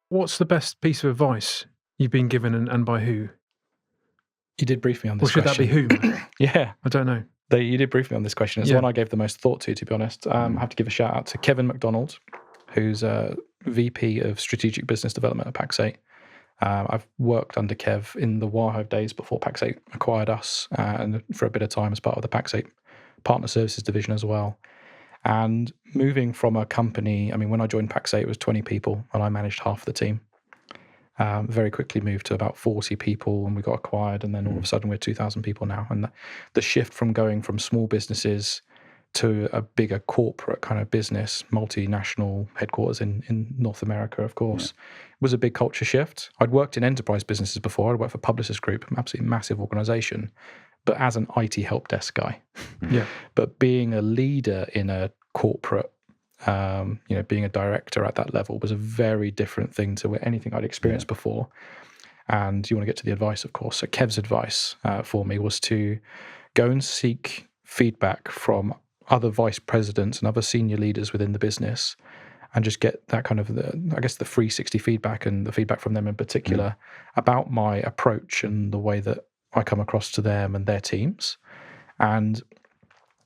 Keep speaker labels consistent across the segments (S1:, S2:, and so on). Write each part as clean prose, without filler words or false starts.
S1: What's the best piece of advice you've been given, and by who?
S2: You did brief me on
S1: Or
S2: this
S1: should
S2: question.
S1: that be whom?
S2: Yeah.
S1: I don't know.
S2: You did brief me on this question. It's the
S1: Yeah.
S2: one I gave the most thought to be honest. I have to give a shout out to Kevin McDonald, who's a VP of Strategic Business Development at Pax8. I've worked under Kev in the Warhive days before Pax8 acquired us, and for a bit of time as part of the Pax8 Partner Services division as well. And moving from a company, I mean, when I joined Pax8, it was 20 people, and I managed half the team. Very quickly moved to about 40 people when we got acquired, and then all of a sudden we're 2,000 people now. And the shift from going from small businesses to a bigger corporate kind of business, multinational headquarters in North America, of course, was a big culture shift. I'd worked in enterprise businesses before. I'd worked for Publicis Group, an absolutely massive organization, but as an IT help desk guy.
S1: Yeah.
S2: But being a leader in a corporate, being a director at that level was a very different thing to anything I'd experienced before. And you want to get to the advice, of course. So Kev's advice for me was to go and seek feedback from other vice presidents and other senior leaders within the business, and just get that kind of the 360 feedback, and the feedback from them in particular about my approach and the way that I come across to them and their teams. And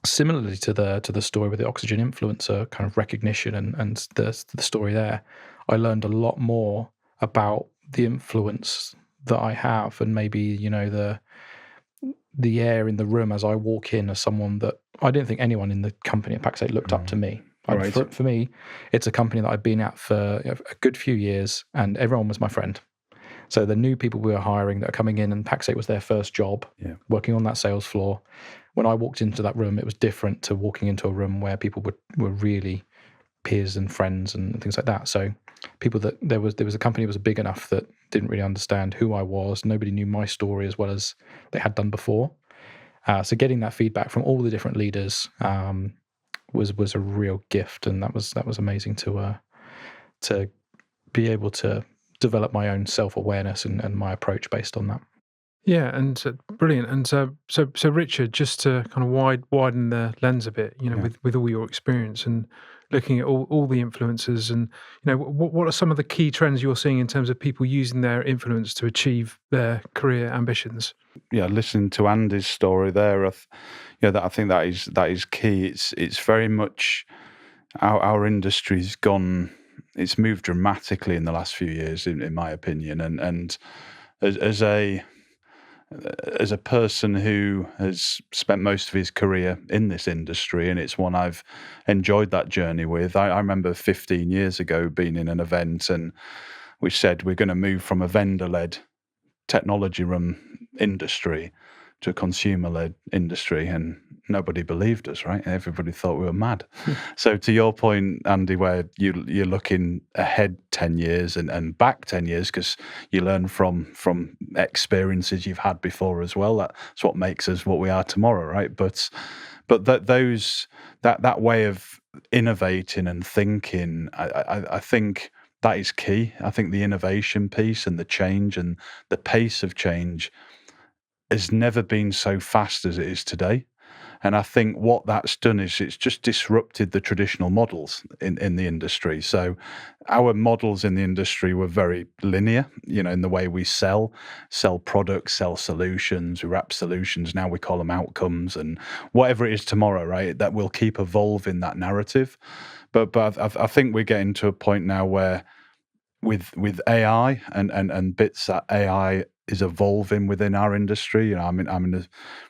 S2: similarly to the story with the Oxygen influencer kind of recognition and the story there, I learned a lot more about the influence that I have, and maybe the air in the room as I walk in as someone that I didn't think anyone in the company at Pax8 looked up to me.
S3: Right.
S2: For me, it's a company that I've been at for a good few years, and everyone was my friend. So the new people we were hiring that are coming in, and Pax8 was their first job, working on that sales floor. When I walked into that room, it was different to walking into a room where people were really peers and friends and things like that. So people that there was a company that was big enough that didn't really understand who I was. Nobody knew my story as well as they had done before. So getting that feedback from all the different leaders was a real gift, and that was amazing to be able to develop my own self-awareness and my approach based on that.
S1: Yeah, and brilliant. And so Richard, just to kind of widen the lens a bit, with all your experience and looking at all the influencers, and what are some of the key trends you're seeing in terms of people using their influence to achieve their career ambitions?
S3: Yeah, listening to Andy's story there, I think that is key. It's very much our industry's gone. It's moved dramatically in the last few years, in my opinion, and as a person who has spent most of his career in this industry, and it's one I've enjoyed that journey with. I remember 15 years ago being in an event, and we said we're going to move from a vendor-led, technology-run industry to a consumer-led industry, and nobody believed us, right? Everybody thought we were mad. So to your point, Andy, where you're looking ahead 10 years and back 10 years, because you learn from experiences you've had before as well. That's what makes us what we are tomorrow, right? But that way of innovating and thinking, I think that is key. I think the innovation piece and the change and the pace of change has never been so fast as it is today. And I think what that's done is it's just disrupted the traditional models in the industry. So our models in the industry were very linear, in the way we sell products, sell solutions, we wrap solutions. Now we call them outcomes, and whatever it is tomorrow, right? That will keep evolving that narrative. But I think we're getting to a point now where with AI and bits that AI is evolving within our industry. I'm in a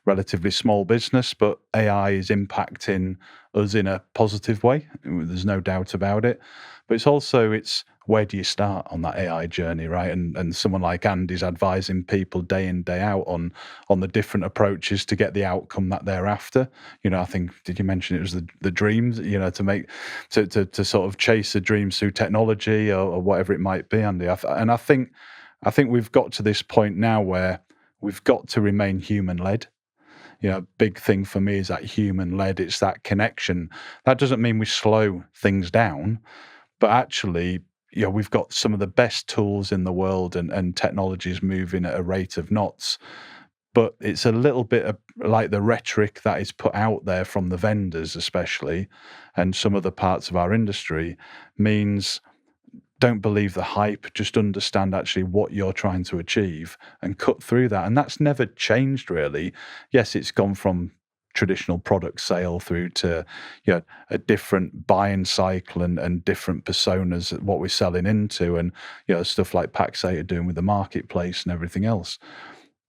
S3: relatively small business, but AI is impacting us in a positive way. There's no doubt about it. But it's where do you start on that AI journey, right? And someone like Andy's advising people day in, day out on the different approaches to get the outcome that they're after. I think, did you mention it was the dreams, to sort of chase the dreams through technology or whatever it might be, Andy. I think we've got to this point now where we've got to remain human-led. A big thing for me is that human-led. It's that connection. That doesn't mean we slow things down, but actually, we've got some of the best tools in the world, and technologies moving at a rate of knots. But it's a little bit of, like the rhetoric that is put out there from the vendors, especially, and some other parts of our industry, means don't believe the hype, just understand actually what you're trying to achieve and cut through that. And that's never changed really. Yes, it's gone from traditional product sale through to a different buying cycle and different personas, what we're selling into, and stuff like Pax8 are doing with the marketplace and everything else.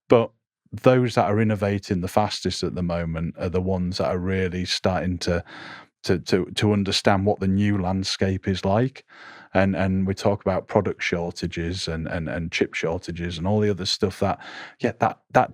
S3: But those that are innovating the fastest at the moment are the ones that are really starting to understand what the new landscape is like. And we talk about product shortages and chip shortages and all the other stuff that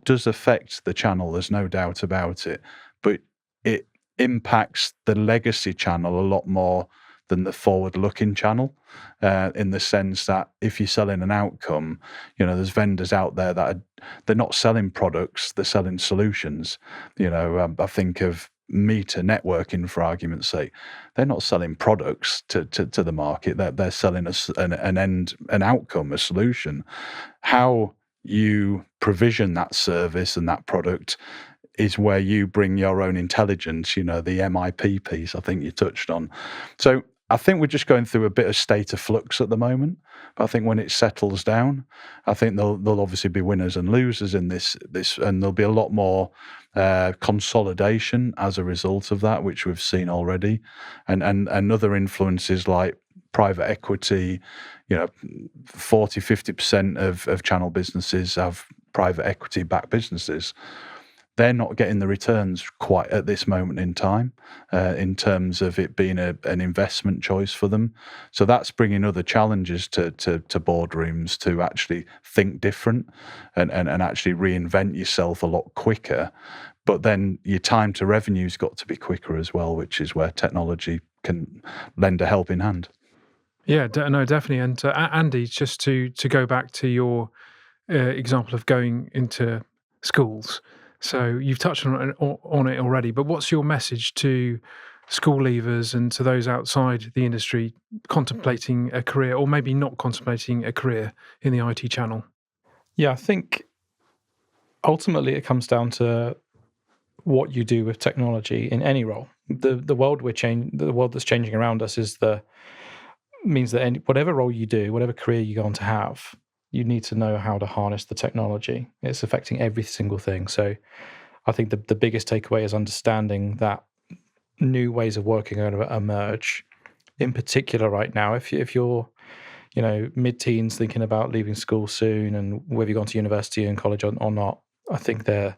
S3: does affect the channel. There's no doubt about it, but it impacts the legacy channel a lot more than the forward-looking channel, in the sense that if you're selling an outcome, there's vendors out there that they're not selling products, they're selling solutions. I think of Meter networking, for argument's sake. They're not selling products to the market. They're selling an outcome, a solution. How you provision that service and that product is where you bring your own intelligence, the MIP piece I think you touched on. So I think we're just going through a bit of state of flux at the moment. But I think when it settles down, I think there'll obviously be winners and losers in this, and there'll be a lot more consolidation as a result of that, which we've seen already, and other influences like private equity. 40-50% of channel businesses have private equity backed businesses. They're not getting the returns quite at this moment in time, in terms of it being an investment choice for them. So that's bringing other challenges to boardrooms to actually think different and actually reinvent yourself a lot quicker. But then your time to revenue's got to be quicker as well, which is where technology can lend a helping hand.
S1: Yeah, no, definitely. And Andy, just to go back to your example of going into schools. So you've touched on it already, but what's your message to school leavers and to those outside the industry contemplating a career, or maybe not contemplating a career in the IT channel?
S2: Yeah, I think ultimately it comes down to what you do with technology in any role. The world that's changing around us means that whatever role you do, whatever career you go on to have, you need to know how to harness the technology. It's affecting every single thing. So I think the biggest takeaway is understanding that new ways of working are going to emerge. In particular, right now, if you're mid-teens thinking about leaving school soon, and whether you've gone to university and college or not, I think the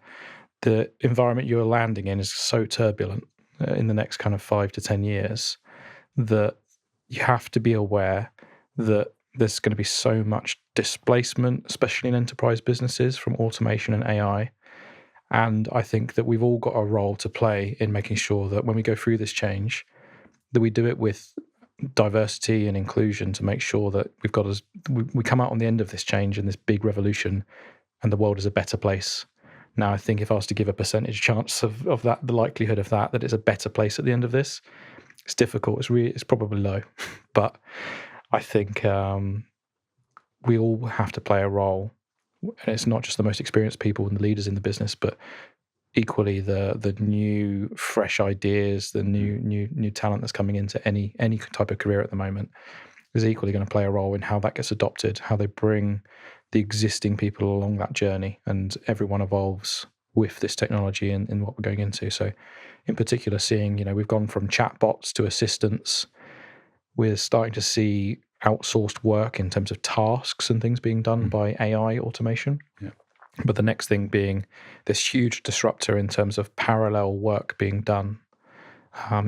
S2: environment you're landing in is so turbulent in the next kind of 5 to 10 years that you have to be aware that there's going to be so much displacement, especially in enterprise businesses, from automation and AI. And I think that we've all got a role to play in making sure that when we go through this change, that we do it with diversity and inclusion to make sure that we come out on the end of this change and this big revolution, and the world is a better place. Now, I think if I was to give a percentage chance of that, the likelihood of that it's a better place at the end of this, it's difficult. It's probably low, but I think we all have to play a role, and it's not just the most experienced people and the leaders in the business, but equally the new, fresh ideas, the new talent that's coming into any type of career at the moment is equally going to play a role in how that gets adopted, how they bring the existing people along that journey, and everyone evolves with this technology and what we're going into. So in particular, seeing, we've gone from chatbots to assistants. We're starting to see outsourced work in terms of tasks and things being done by AI automation.
S3: Yeah.
S2: But the next thing being this huge disruptor in terms of parallel work being done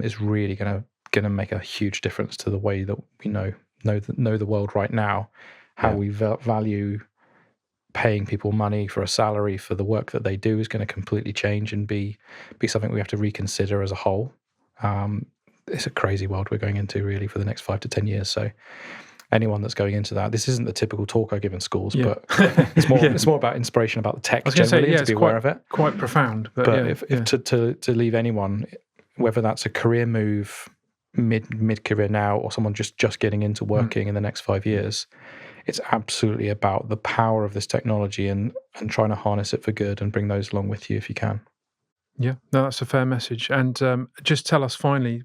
S2: is really going to make a huge difference to the way that we know the world right now. How we value paying people money for a salary for the work that they do is going to completely change and be something we have to reconsider as a whole. It's a crazy world we're going into really for the next 5 to 10 years. So anyone that's going into that, this isn't the typical talk I give in schools, but it's more about inspiration about the tech generally, to be aware of it.
S1: Quite profound. But
S2: if to leave anyone, whether that's a career move mid-career now or someone just getting into working in the next 5 years, it's absolutely about the power of this technology and trying to harness it for good and bring those along with you if you can.
S1: Yeah, no, that's a fair message. And just tell us finally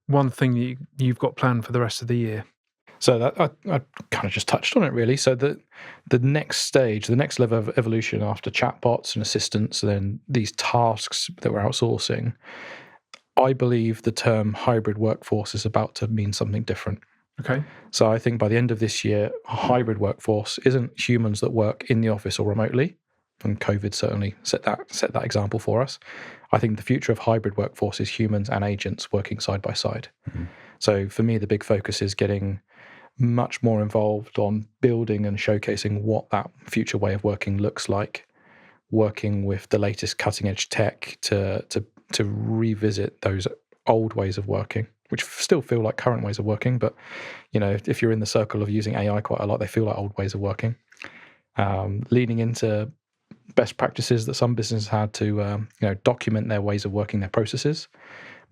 S1: one thing that you've got planned for the rest of the year.
S2: So that I kind of just touched on it really. So the next stage, the next level of evolution after chatbots and assistants, and then these tasks that we're outsourcing, I believe the term hybrid workforce is about to mean something different.
S1: Okay.
S2: So I think by the end of this year, a hybrid workforce isn't humans that work in the office or remotely, and COVID certainly set that example for us. I think the future of hybrid workforce is humans and agents working side by side.
S3: Mm-hmm.
S2: So for me, the big focus is getting much more involved on building and showcasing what that future way of working looks like, working with the latest cutting edge tech to revisit those old ways of working, which still feel like current ways of working. But, if you're in the circle of using AI quite a lot, they feel like old ways of working. Leaning into best practices that some businesses had to, document their ways of working, their processes,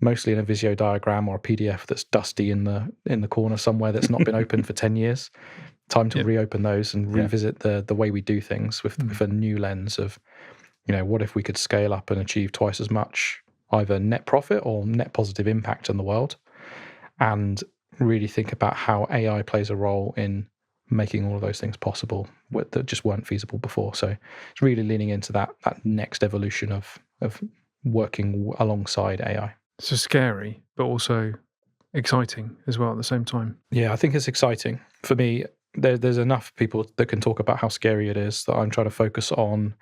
S2: mostly in a Visio diagram or a PDF that's dusty in the corner somewhere that's not been opened for 10 years. Time to reopen those and revisit the way we do things with a new lens of, what if we could scale up and achieve twice as much either net profit or net positive impact on the world, and really think about how AI plays a role in making all of those things possible that just weren't feasible before. So it's really leaning into that next evolution of working alongside AI.
S1: So scary, but also exciting as well at the same time.
S2: Yeah, I think it's exciting. For me, there's enough people that can talk about how scary it is that I'm trying to focus on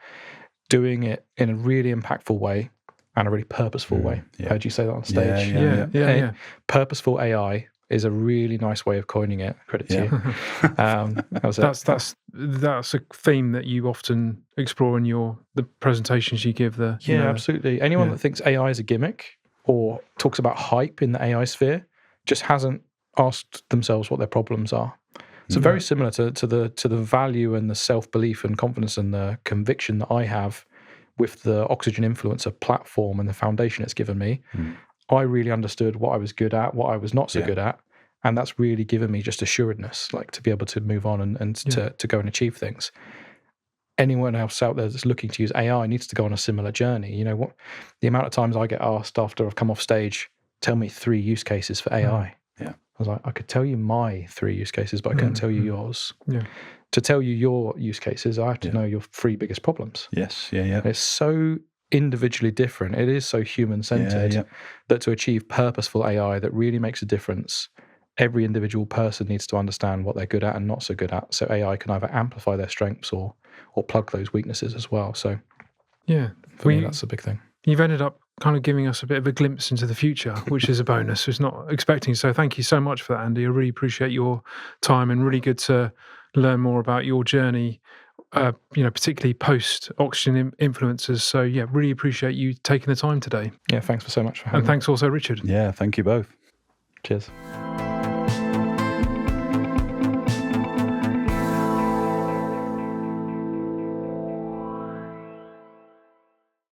S2: doing it in a really impactful way and a really purposeful way. Heard you say that on stage.
S1: Yeah.
S2: Purposeful AI is a really nice way of coining it. Credit to you.
S1: That's a theme that you often explore in the presentations you give.
S2: Absolutely. Anyone that thinks AI is a gimmick or talks about hype in the AI sphere just hasn't asked themselves what their problems are. So very similar to the value and the self-belief and confidence and the conviction that I have with the Oxygen Influencer platform and the foundation it's given me. I really understood what I was good at, what I was not so good at, and that's really given me just assuredness, like to be able to move on and to go and achieve things. Anyone else out there that's looking to use AI needs to go on a similar journey. The amount of times I get asked after I've come off stage, tell me 3 use cases for AI. I was like, I could tell you my 3 use cases, but I couldn't tell you yours. To tell you your use cases, I have to know your 3 biggest problems.
S3: Yes,
S2: It's so individually different. It is so human-centered that to achieve purposeful AI that really makes a difference, every individual person needs to understand what they're good at and not so good at. So AI can either amplify their strengths or plug those weaknesses as well. So for me, that's a big thing.
S1: You've ended up kind of giving us a bit of a glimpse into the future, which is a bonus. It's not expecting. So thank you so much for that, Andy. I really appreciate your time and really good to learn more about your journey, particularly post Oxygen Influencers. So really appreciate you taking the time today.
S2: Yeah, thanks so much for having me.
S1: And thanks also, Richard.
S3: Yeah, thank you both.
S2: Cheers.